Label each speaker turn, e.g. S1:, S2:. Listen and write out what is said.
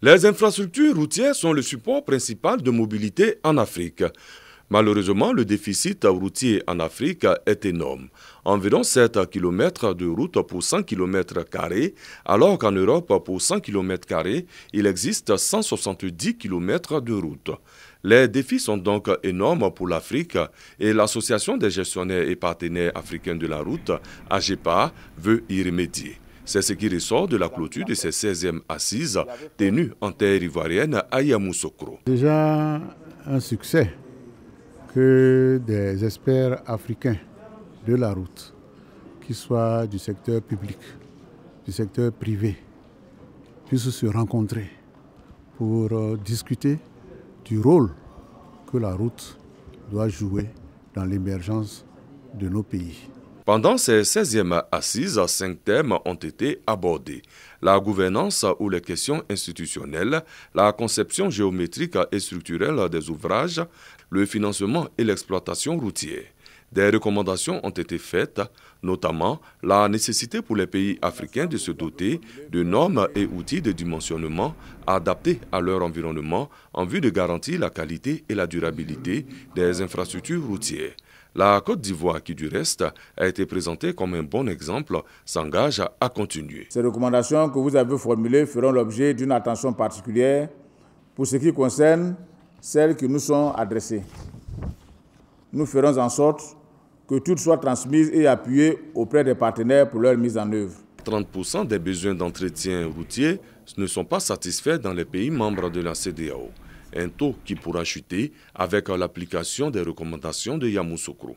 S1: Les infrastructures routières sont le support principal de mobilité en Afrique. Malheureusement, le déficit routier en Afrique est énorme. Environ 7 km de route pour 100 km, alors qu'en Europe, pour 100 km, il existe 170 km de route. Les défis sont donc énormes pour l'Afrique et l'Association des gestionnaires et partenaires africains de la route, AGEPA, veut y remédier. C'est ce qui ressort de la clôture de ces 16e assises tenues en terre ivoirienne à Yamoussoukro.
S2: Déjà un succès que des experts africains de la route, qu'ils soient du secteur public, du secteur privé, puissent se rencontrer pour discuter du rôle que la route doit jouer dans l'émergence de nos pays.
S1: Pendant ces 16e assises, 5 thèmes ont été abordés. La gouvernance ou les questions institutionnelles, la conception géométrique et structurelle des ouvrages, le financement et l'exploitation routière. Des recommandations ont été faites, notamment la nécessité pour les pays africains de se doter de normes et outils de dimensionnement adaptés à leur environnement en vue de garantir la qualité et la durabilité des infrastructures routières. La Côte d'Ivoire, qui du reste a été présentée comme un bon exemple, s'engage à continuer.
S3: Ces recommandations que vous avez formulées feront l'objet d'une attention particulière pour ce qui concerne celles qui nous sont adressées. Nous ferons en sorte que toutes soient transmises et appuyées auprès des partenaires pour leur mise en œuvre.
S1: 30% des besoins d'entretien routier ne sont pas satisfaits dans les pays membres de la CEDEAO. Un taux qui pourra chuter avec l'application des recommandations de Yamoussoukro.